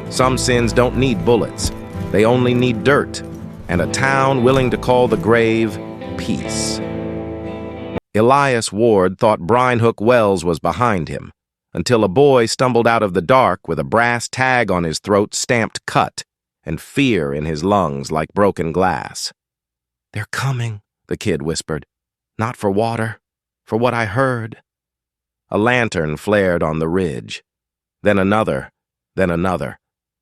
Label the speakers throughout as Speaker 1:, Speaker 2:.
Speaker 1: Some sins don't need bullets. They only need dirt, and a town willing to call the grave peace. Elias Ward thought Brine Hook Wells was behind him, until a boy stumbled out of the dark with a brass tag on his throat stamped "cut," and fear in his lungs like broken glass. "They're coming," the kid whispered. "Not for water, for what I heard." A lantern flared on the ridge, then another,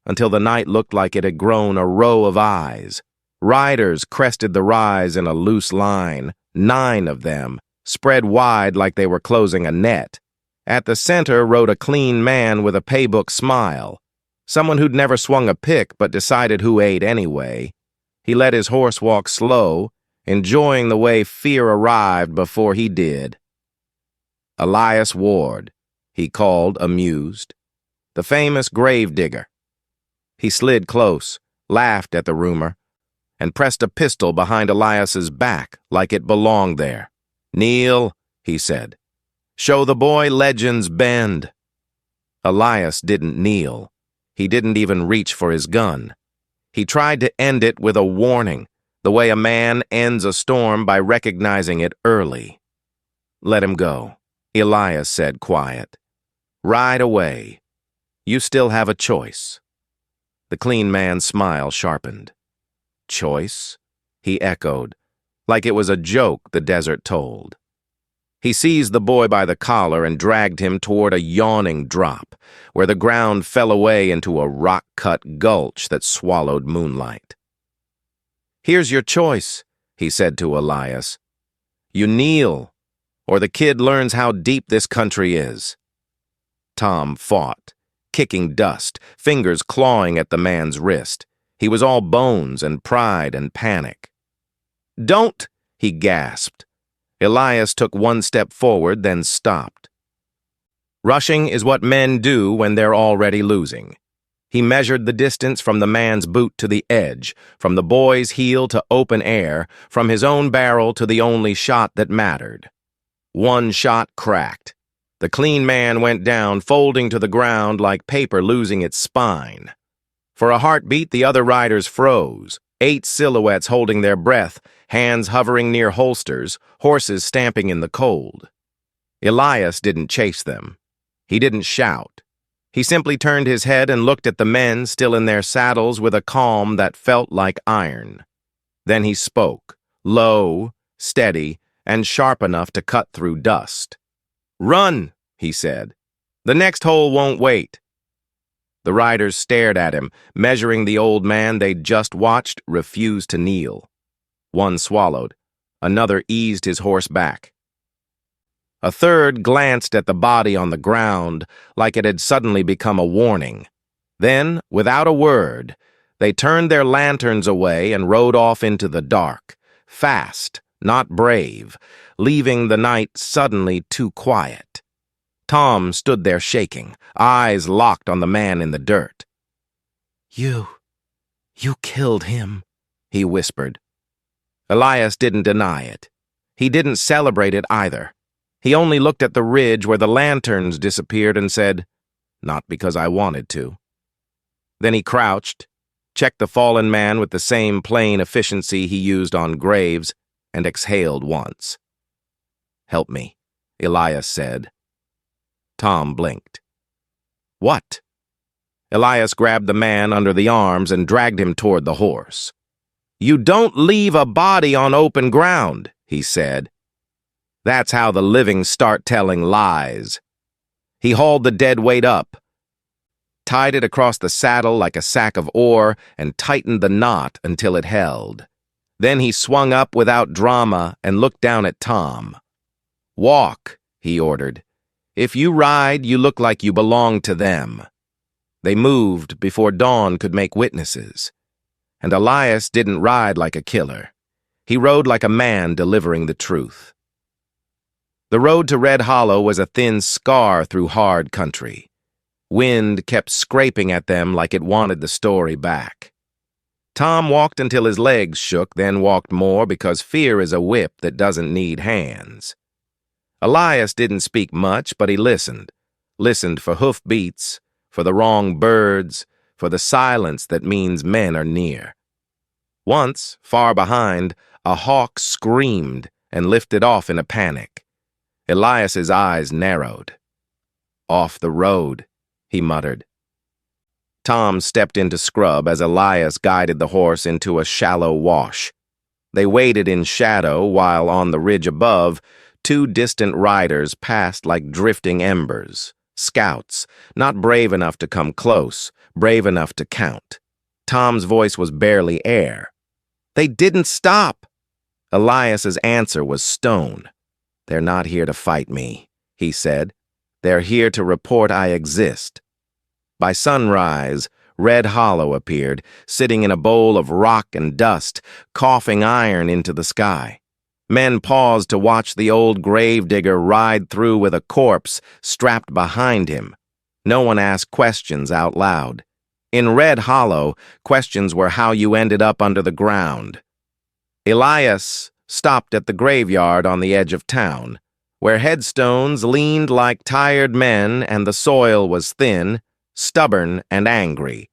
Speaker 1: until the night looked like it had grown a row of eyes. Riders crested the rise in a loose line, 9 of them, spread wide like they were closing a net. At the center rode a clean man with a paybook smile, someone who'd never swung a pick but decided who ate anyway. He let his horse walk slow, enjoying the way fear arrived before he did. "Elias Ward," he called, amused. "The famous Gravedigger." He slid close, laughed at the rumor, and pressed a pistol behind Elias's back like it belonged there. "Kneel," he said. "Show the boy legends bend." Elias didn't kneel. He didn't even reach for his gun. He tried to end it with a warning, the way a man ends a storm by recognizing it early. "Let him go," Elias said, quiet. "Ride away. You still have a choice." The clean man's smile sharpened. "Choice?" he echoed, like it was a joke the desert told. He seized the boy by the collar and dragged him toward a yawning drop, where the ground fell away into a rock-cut gulch that swallowed moonlight. "Here's your choice," he said to Elias. "You kneel, or the kid learns how deep this country is." Tom fought, kicking dust, fingers clawing at the man's wrist. He was all bones and pride and panic. "Don't!" he gasped. Elias took one step forward, then stopped. Rushing is what men do when they're already losing. He measured the distance from the man's boot to the edge, from the boy's heel to open air, from his own barrel to the only shot that mattered. One shot cracked. The clean man went down, folding to the ground like paper losing its spine. For a heartbeat, the other riders froze, 8 silhouettes holding their breath, hands hovering near holsters, horses stamping in the cold. Elias didn't chase them. He didn't shout. He simply turned his head and looked at the men still in their saddles with a calm that felt like iron. Then he spoke, low, steady, and sharp enough to cut through dust. "Run," he said. "The next hole won't wait." The riders stared at him, measuring the old man they'd just watched refuse to kneel. One swallowed. Another eased his horse back. A third glanced at the body on the ground like it had suddenly become a warning. Then, without a word, they turned their lanterns away and rode off into the dark, fast, not brave, leaving the night suddenly too quiet. Tom stood there shaking, eyes locked on the man in the dirt. You killed him," he whispered. Elias didn't deny it. He didn't celebrate it either. He only looked at the ridge where the lanterns disappeared and said, "Not because I wanted to." Then he crouched, checked the fallen man with the same plain efficiency he used on graves, and exhaled once. "Help me," Elias said. Tom blinked. "What?" Elias grabbed the man under the arms and dragged him toward the horse. "You don't leave a body on open ground," he said. "That's how the living start telling lies." He hauled the dead weight up, tied it across the saddle like a sack of ore, and tightened the knot until it held. Then he swung up without drama and looked down at Tom. "Walk," he ordered. "If you ride, you look like you belong to them." They moved before dawn could make witnesses. And Elias didn't ride like a killer. He rode like a man delivering the truth. The road to Red Hollow was a thin scar through hard country. Wind kept scraping at them like it wanted the story back. Tom walked until his legs shook, then walked more because fear is a whip that doesn't need hands. Elias didn't speak much, but he listened for hoofbeats, for the wrong birds, for the silence that means men are near. Once, far behind, a hawk screamed and lifted off in a panic. Elias's eyes narrowed. "Off the road," he muttered. Tom stepped into scrub as Elias guided the horse into a shallow wash. They waited in shadow while, on the ridge above, two distant riders passed like drifting embers. Scouts, not brave enough to come close, brave enough to count. Tom's voice was barely air. "They didn't stop!" Elias's answer was stone. "They're not here to fight me," he said. "They're here to report I exist." By sunrise, Red Hollow appeared, sitting in a bowl of rock and dust, coughing iron into the sky. Men paused to watch the old gravedigger ride through with a corpse strapped behind him. No one asked questions out loud. In Red Hollow, questions were how you ended up under the ground. Elias stopped at the graveyard on the edge of town, where headstones leaned like tired men and the soil was thin, stubborn, and angry.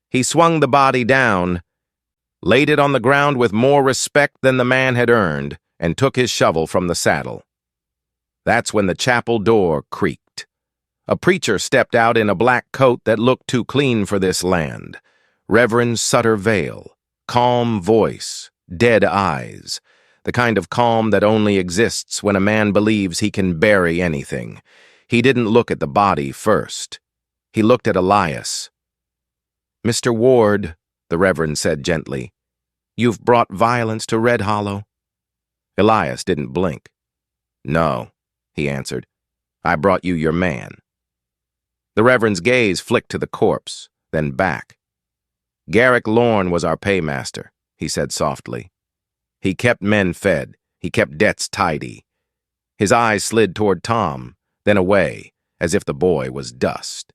Speaker 1: He swung the body down, laid it on the ground with more respect than the man had earned, and took his shovel from the saddle. That's when the chapel door creaked. A preacher stepped out in a black coat that looked too clean for this land. Reverend Sutter Vale, calm voice, dead eyes, the kind of calm that only exists when a man believes he can bury anything. He didn't look at the body first. He looked at Elias. "Mr. Ward," the Reverend said gently, "you've brought violence to Red Hollow." Elias didn't blink. "No," he answered. "I brought you your man." The Reverend's gaze flicked to the corpse, then back. "Garrick Lorne was our paymaster," he said softly. "He kept men fed. He kept debts tidy." His eyes slid toward Tom, then away, as if the boy was dust.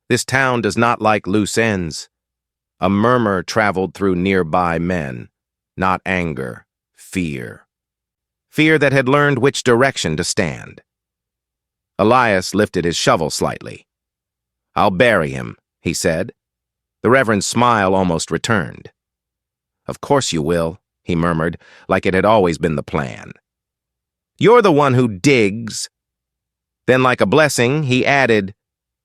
Speaker 1: "This town does not like loose ends." A murmur traveled through nearby men. Not anger, fear. Fear that had learned which direction to stand. Elias lifted his shovel slightly. "I'll bury him," he said. The Reverend's smile almost returned. "Of course you will," he murmured, like it had always been the plan. "You're the one who digs." Then, like a blessing, he added,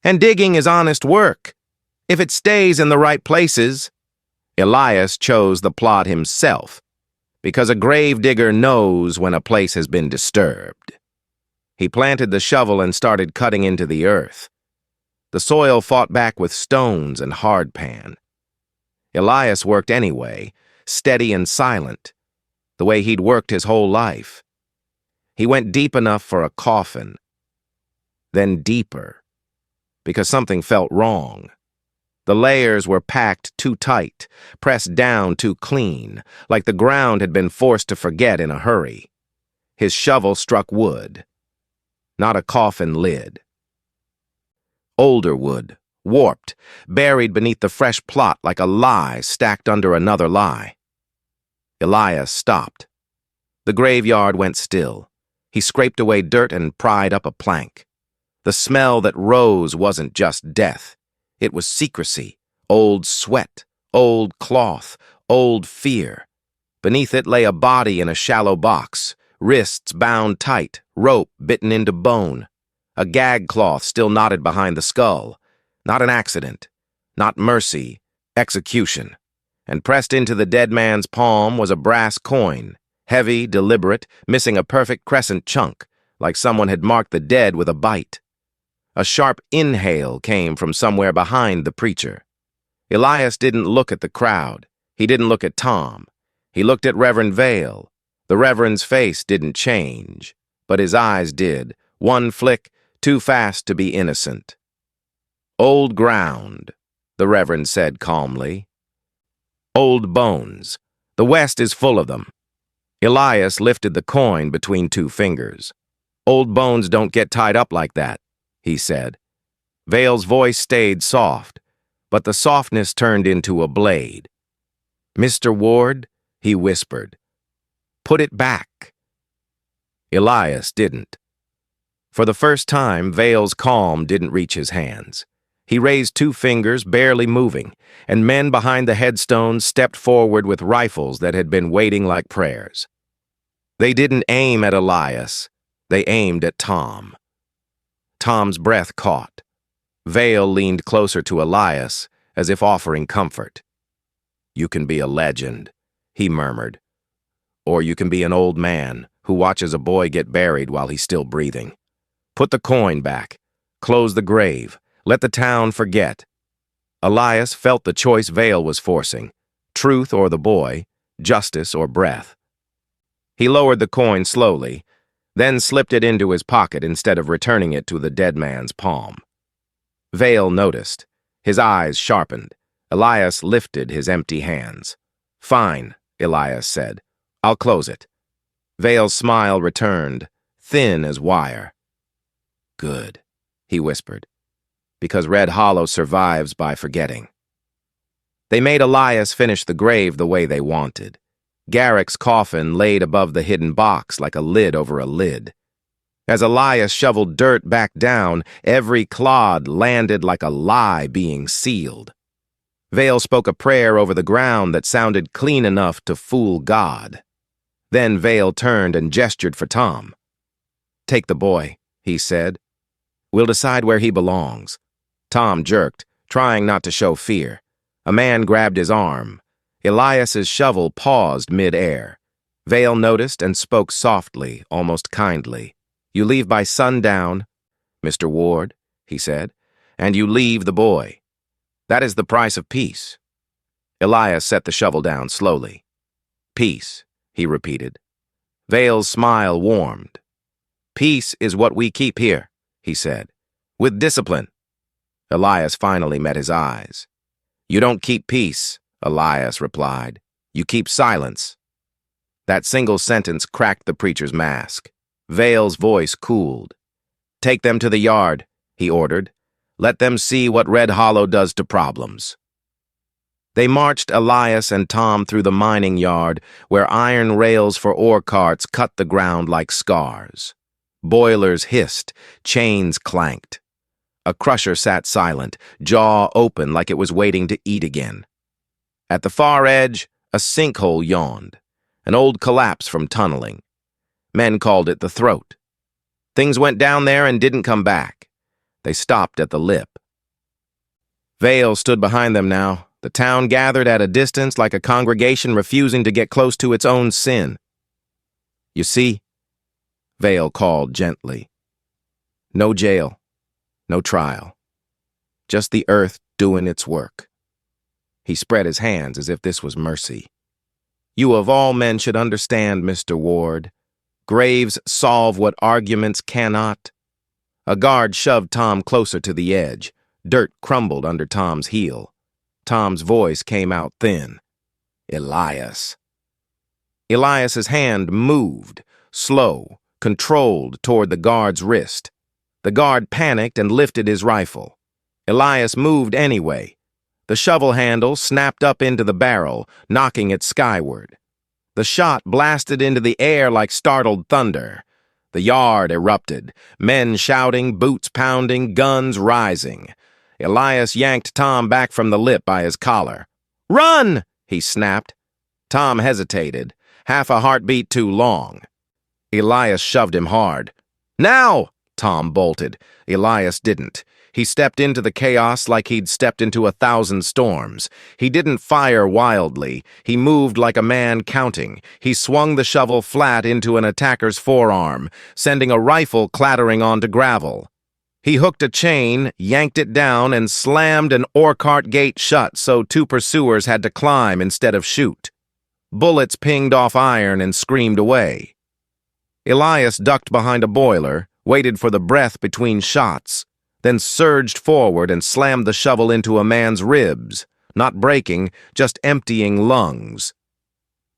Speaker 1: "And digging is honest work, if it stays in the right places." Elias chose the plot himself, because a gravedigger knows when a place has been disturbed. He planted the shovel and started cutting into the earth. The soil fought back with stones and hardpan. Elias worked anyway, steady and silent, the way he'd worked his whole life. He went deep enough for a coffin, then deeper, because something felt wrong. The layers were packed too tight, pressed down too clean, like the ground had been forced to forget in a hurry. His shovel struck wood, not a coffin lid. Older wood, warped, buried beneath the fresh plot like a lie stacked under another lie. Elias stopped. The graveyard went still. He scraped away dirt and pried up a plank. The smell that rose wasn't just death. It was secrecy, old sweat, old cloth, old fear. Beneath it lay a body in a shallow box, wrists bound tight, rope bitten into bone. A gag cloth still knotted behind the skull. Not an accident, not mercy, execution. And pressed into the dead man's palm was a brass coin, heavy, deliberate, missing a perfect crescent chunk, like someone had marked the dead with a bite. A sharp inhale came from somewhere behind the preacher. Elias didn't look at the crowd. He didn't look at Tom. He looked at Reverend Vale. The Reverend's face didn't change, but his eyes did. One flick, too fast to be innocent. "Old ground," the Reverend said calmly. "Old bones. The West is full of them." Elias lifted the coin between two fingers. "Old bones don't get tied up like that," he said. Vale's voice stayed soft, but the softness turned into a blade. "Mr. Ward," he whispered, "put it back." Elias didn't. For the first time, Vale's calm didn't reach his hands. He raised 2 fingers, barely moving, and men behind the headstones stepped forward with rifles that had been waiting like prayers. They didn't aim at Elias. They aimed at Tom. Tom's breath caught. Vale leaned closer to Elias, as if offering comfort. "You can be a legend," he murmured. "Or you can be an old man who watches a boy get buried while he's still breathing. Put the coin back. Close the grave. Let the town forget." Elias felt the choice Vale was forcing: truth or the boy, justice or breath. He lowered the coin slowly, then slipped it into his pocket instead of returning it to the dead man's palm. Vale noticed. His eyes sharpened. Elias lifted his empty hands. "Fine," Elias said. "I'll close it." Vale's smile returned, thin as wire. "Good," he whispered, "because Red Hollow survives by forgetting." They made Elias finish the grave the way they wanted. Garrick's coffin laid above the hidden box like a lid over a lid. As Elias shoveled dirt back down, every clod landed like a lie being sealed. Vale spoke a prayer over the ground that sounded clean enough to fool God. Then Vale turned and gestured for Tom. "Take the boy," he said. "We'll decide where he belongs." Tom jerked, trying not to show fear. A man grabbed his arm. Elias's shovel paused mid-air. Vale noticed and spoke softly, almost kindly. "You leave by sundown, Mr. Ward," he said, "and you leave the boy. That is the price of peace." Elias set the shovel down slowly. "Peace," he repeated. Vale's smile warmed. "Peace is what we keep here," he said, "with discipline." Elias finally met his eyes. "You don't keep peace," Elias replied. "You keep silence." That single sentence cracked the preacher's mask. Vale's voice cooled. "Take them to the yard," he ordered. "Let them see what Red Hollow does to problems." They marched Elias and Tom through the mining yard, where iron rails for ore carts cut the ground like scars. Boilers hissed, chains clanked. A crusher sat silent, jaw open like it was waiting to eat again. At the far edge, a sinkhole yawned, an old collapse from tunneling. Men called it the throat. Things went down there and didn't come back. They stopped at the lip. Vale stood behind them now, the town gathered at a distance like a congregation refusing to get close to its own sin. "You see?" Vale called gently. "No jail, no trial. Just the earth doing its work." He spread his hands as if this was mercy. "You of all men should understand, Mr. Ward. Graves solve what arguments cannot." A guard shoved Tom closer to the edge. Dirt crumbled under Tom's heel. Tom's voice came out thin. "Elias." Elias's hand moved, slow, controlled toward the guard's wrist. The guard panicked and lifted his rifle. Elias moved anyway. The shovel handle snapped up into the barrel, knocking it skyward. The shot blasted into the air like startled thunder. The yard erupted, men shouting, boots pounding, guns rising. Elias yanked Tom back from the lip by his collar. "Run!" he snapped. Tom hesitated, half a heartbeat too long. Elias shoved him hard. "Now!" Tom bolted. Elias didn't. He stepped into the chaos like he'd stepped into 1,000 storms. He didn't fire wildly. He moved like a man counting. He swung the shovel flat into an attacker's forearm, sending a rifle clattering onto gravel. He hooked a chain, yanked it down, and slammed an ore cart gate shut so 2 pursuers had to climb instead of shoot. Bullets pinged off iron and screamed away. Elias ducked behind a boiler, waited for the breath between shots, then surged forward and slammed the shovel into a man's ribs, not breaking, just emptying lungs.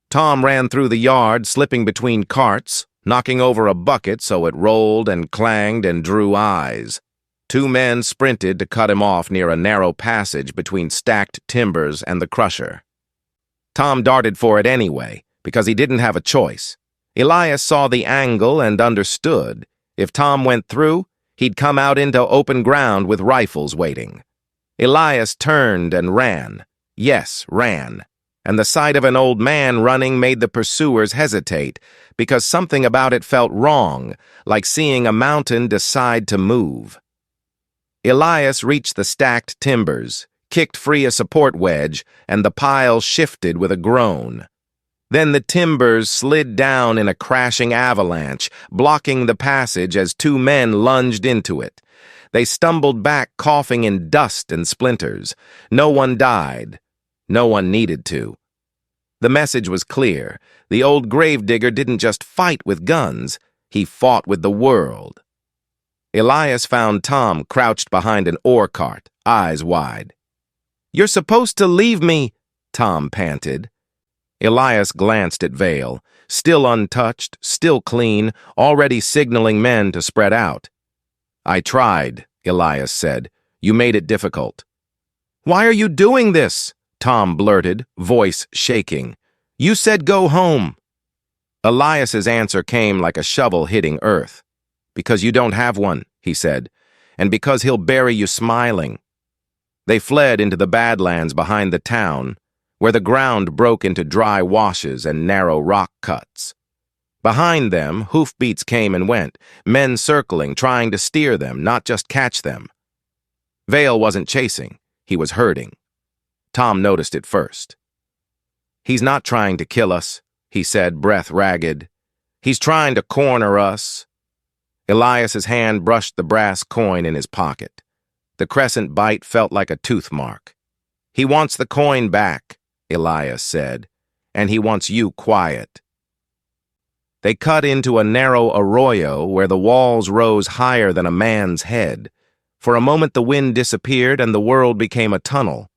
Speaker 1: Tom ran through the yard, slipping between carts, knocking over a bucket so it rolled and clanged and drew eyes. 2 men sprinted to cut him off near a narrow passage between stacked timbers and the crusher. Tom darted for it anyway, because he didn't have a choice. Elias saw the angle and understood. If Tom went through, he'd come out into open ground with rifles waiting. Elias turned and ran. Yes, ran. And the sight of an old man running made the pursuers hesitate, because something about it felt wrong, like seeing a mountain decide to move. Elias reached the stacked timbers, kicked free a support wedge, and the pile shifted with a groan. Then the timbers slid down in a crashing avalanche, blocking the passage as two men lunged into it. They stumbled back, coughing in dust and splinters. No one died. No one needed to. The message was clear. The old gravedigger didn't just fight with guns, he fought with the world. Elias found Tom crouched behind an ore cart, eyes wide. "You're supposed to leave me," Tom panted. Elias glanced at Vale, still untouched, still clean, already signaling men to spread out. "I tried," Elias said. "You made it difficult." "Why are you doing this?" Tom blurted, voice shaking. "You said go home." Elias's answer came like a shovel hitting earth. "Because you don't have one," he said, "and because he'll bury you smiling." They fled into the badlands behind the town, where the ground broke into dry washes and narrow rock cuts. Behind them, hoofbeats came and went, men circling, trying to steer them, not just catch them. Vale wasn't chasing, he was herding. Tom noticed it first. "He's not trying to kill us," he said, breath ragged. "He's trying to corner us." Elias's hand brushed the brass coin in his pocket. The crescent bite felt like a tooth mark. "He wants the coin back," Elias said, "and he wants you quiet." They cut into a narrow arroyo where the walls rose higher than a man's head. For a moment the wind disappeared and the world became a tunnel.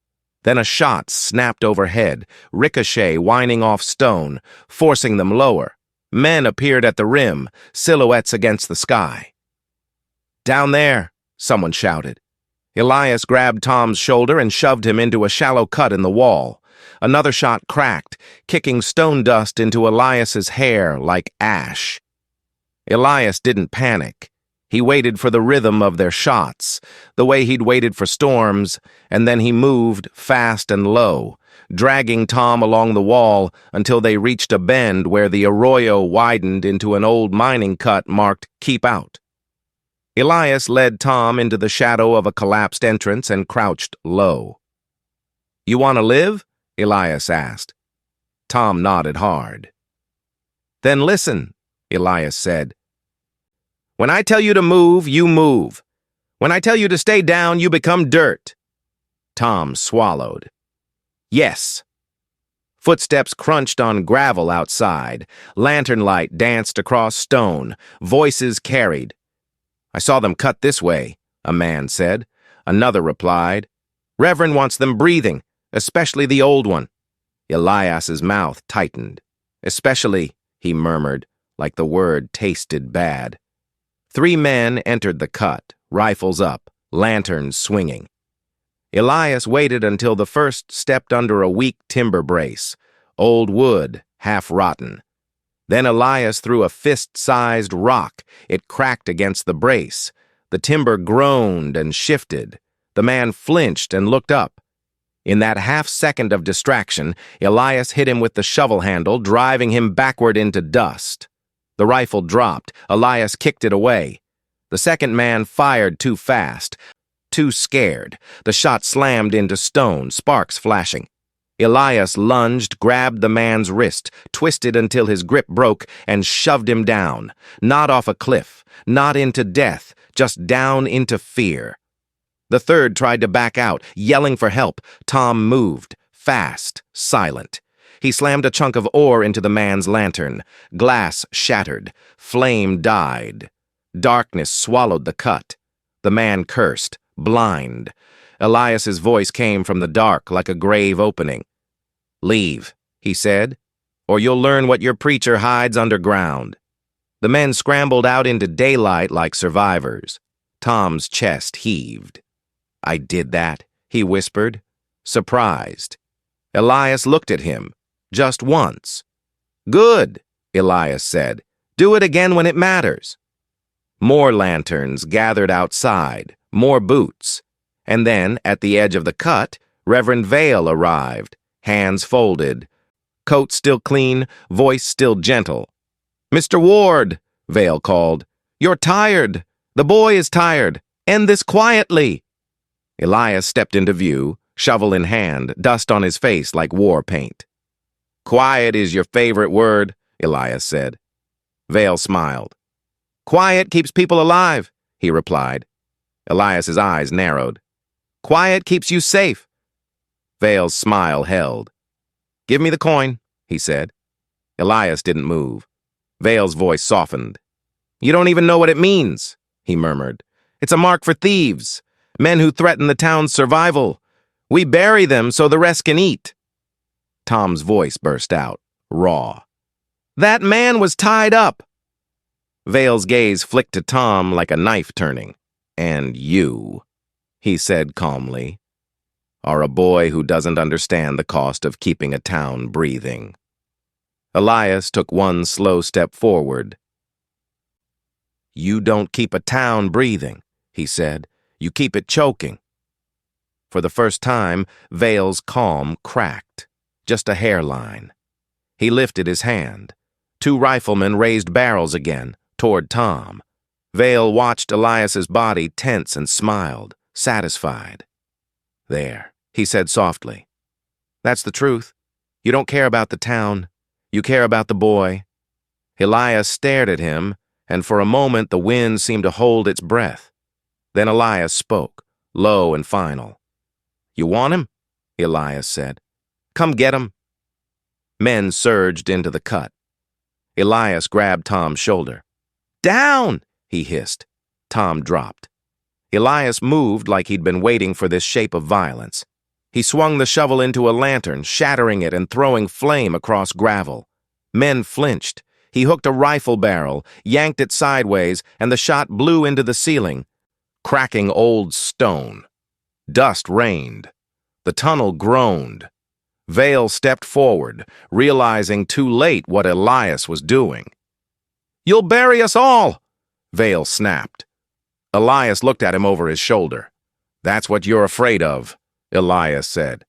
Speaker 1: Then a shot snapped overhead, ricochet whining off stone, forcing them lower. Men appeared at the rim, silhouettes against the sky. "Down there," someone shouted. Elias grabbed Tom's shoulder and shoved him into a shallow cut in the wall. Another shot cracked, kicking stone dust into Elias's hair like ash. Elias didn't panic. He waited for the rhythm of their shots, the way he'd waited for storms, and then he moved fast and low, dragging Tom along the wall until they reached a bend where the arroyo widened into an old mining cut marked "Keep Out." Elias led Tom into the shadow of a collapsed entrance and crouched low. "You want to live?" Elias asked. Tom nodded hard. "Then listen," Elias said. "When I tell you to move, you move. When I tell you to stay down, you become dirt." Tom swallowed. "Yes." Footsteps crunched on gravel outside. Lantern light danced across stone. Voices carried. "I saw them cut this way," a man said. Another replied, "Reverend wants them breathing, especially the old one." Elias's mouth tightened. "Especially," he murmured, like the word tasted bad. 3 men entered the cut, rifles up, lanterns swinging. Elias waited until the first stepped under a weak timber brace, old wood, half rotten. Then Elias threw a fist-sized rock. It cracked against the brace. The timber groaned and shifted. The man flinched and looked up. In that half-second of distraction, Elias hit him with the shovel handle, driving him backward into dust. The rifle dropped. Elias kicked it away. The second man fired too fast, too scared. The shot slammed into stone, sparks flashing. Elias lunged, grabbed the man's wrist, twisted until his grip broke, and shoved him down. Not off a cliff, not into death, just down into fear. The third tried to back out, yelling for help. Tom moved, fast, silent. He slammed a chunk of ore into the man's lantern. Glass shattered. Flame died. Darkness swallowed the cut. The man cursed, blind. Elias's voice came from the dark like a grave opening. "Leave," he said, "or you'll learn what your preacher hides underground." The men scrambled out into daylight like survivors. Tom's chest heaved. "I did that," he whispered, surprised. Elias looked at him, just once. "Good," Elias said. "Do it again when it matters." More lanterns gathered outside, more boots. And then, at the edge of the cut, Reverend Vale arrived, hands folded, coat still clean, voice still gentle. "Mr. Ward," Vale called, "you're tired. The boy is tired. End this quietly." Elias stepped into view, shovel in hand, dust on his face like war paint. "Quiet is your favorite word," Elias said. Vale smiled. "Quiet keeps people alive," he replied. Elias's eyes narrowed. "Quiet keeps you safe." Vale's smile held. "Give me the coin," he said. Elias didn't move. Vale's voice softened. "You don't even know what it means," he murmured. "It's a mark for thieves, men who threaten the town's survival. We bury them so the rest can eat." Tom's voice burst out, raw. "That man was tied up." Vale's gaze flicked to Tom like a knife turning. "And you," he said calmly, "are a boy who doesn't understand the cost of keeping a town breathing." Elias took one slow step forward. "You don't keep a town breathing," he said. "You keep it choking." For the first time, Vale's calm cracked, just a hairline. He lifted his hand. Two riflemen raised barrels again, toward Tom. Vale watched Elias's body tense and smiled, satisfied. "There," he said softly. "That's the truth. You don't care about the town. You care about the boy." Elias stared at him, and for a moment the wind seemed to hold its breath. Then Elias spoke, low and final. "You want him?" Elias said. "Come get him." Men surged into the cut. Elias grabbed Tom's shoulder. "Down!" he hissed. Tom dropped. Elias moved like he'd been waiting for this shape of violence. He swung the shovel into a lantern, shattering it and throwing flame across gravel. Men flinched. He hooked a rifle barrel, yanked it sideways, and the shot blew into the ceiling, cracking old stone. Dust rained. The tunnel groaned. Vale stepped forward, realizing too late what Elias was doing. "You'll bury us all!" Vale snapped. Elias looked at him over his shoulder. "That's what you're afraid of," Elias said.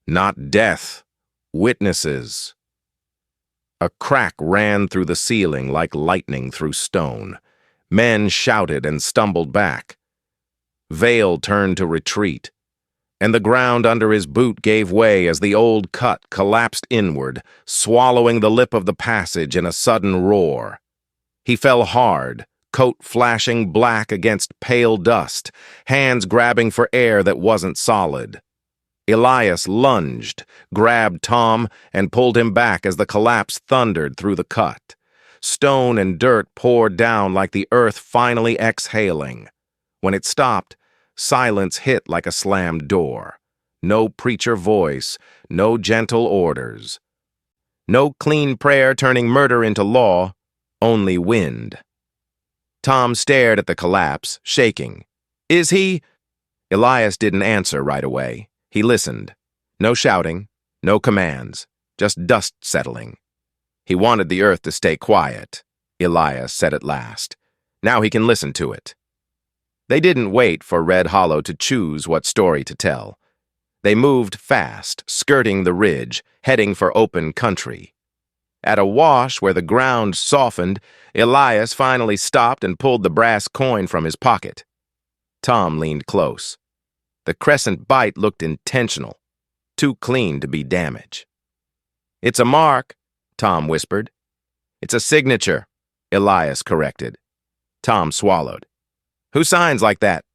Speaker 1: "Not death. Witnesses." A crack ran through the ceiling like lightning through stone. Men shouted and stumbled back. Vale turned to retreat, and the ground under his boot gave way as the old cut collapsed inward, swallowing the lip of the passage in a sudden roar. He fell hard, coat flashing black against pale dust, hands grabbing for air that wasn't solid. Elias lunged, grabbed Tom, and pulled him back as the collapse thundered through the cut. Stone and dirt poured down like the earth finally exhaling. When it stopped, silence hit like a slammed door. No preacher voice, no gentle orders. No clean prayer turning murder into law, only wind. Tom stared at the collapse, shaking. "Is he?" Elias didn't answer right away. He listened. No shouting, no commands, just dust settling. He wanted the earth to stay quiet, Elias said at last. Now he can listen to it. They didn't wait for Red Hollow to choose what story to tell. They moved fast, skirting the ridge, heading for open country. At a wash where the ground softened, Elias finally stopped and pulled the brass coin from his pocket. Tom leaned close. The crescent-bite looked intentional, too clean to be damage. "It's a mark," Tom whispered. "It's a signature," Elias corrected. Tom swallowed. "Who signs like that?"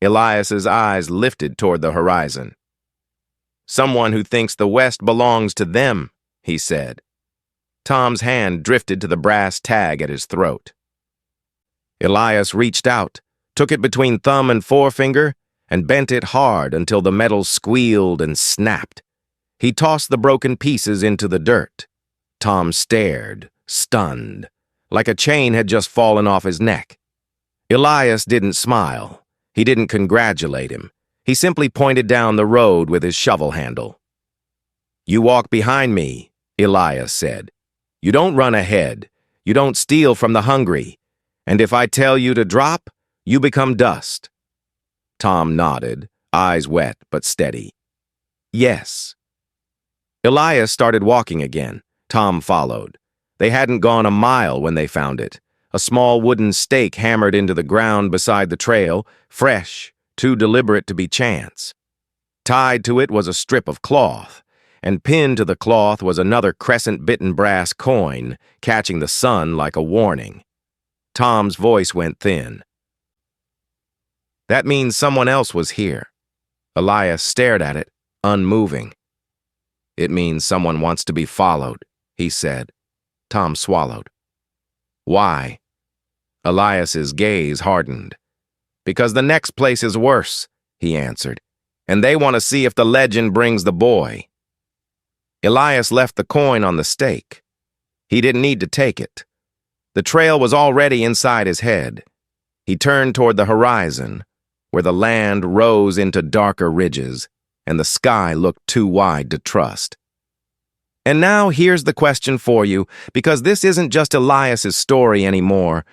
Speaker 1: Elias's eyes lifted toward the horizon. "Someone who thinks the West belongs to them," he said. Tom's hand drifted to the brass tag at his throat. Elias reached out, took it between thumb and forefinger, and bent it hard until the metal squealed and snapped. He tossed the broken pieces into the dirt. Tom stared, stunned, like a chain had just fallen off his neck. Elias didn't smile. He didn't congratulate him. He simply pointed down the road with his shovel handle. "You walk behind me," Elias said. "You don't run ahead. You don't steal from the hungry. And if I tell you to drop, you become dust." Tom nodded, eyes wet but steady. Yes. Elias started walking again. Tom followed. They hadn't gone a mile when they found it. A small wooden stake hammered into the ground beside the trail, fresh, too deliberate to be chance. Tied to it was a strip of cloth, and pinned to the cloth was another crescent-bitten brass coin, catching the sun like a warning. Tom's voice went thin. That means someone else was here. Elias stared at it, unmoving. It means someone wants to be followed, he said. Tom swallowed. Why? Elias's gaze hardened. Because the next place is worse, he answered, and they want to see if the legend brings the boy. Elias left the coin on the stake. He didn't need to take it. The trail was already inside his head. He turned toward the horizon, where the land rose into darker ridges, and the sky looked too wide to trust. And now here's the question for you, because this isn't just Elias's story anymore.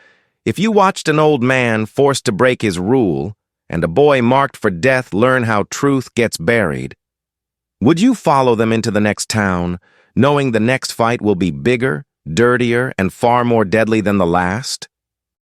Speaker 1: If you watched an old man forced to break his rule, and a boy marked for death learn how truth gets buried, would you follow them into the next town, knowing the next fight will be bigger, dirtier, and far more deadly than the last?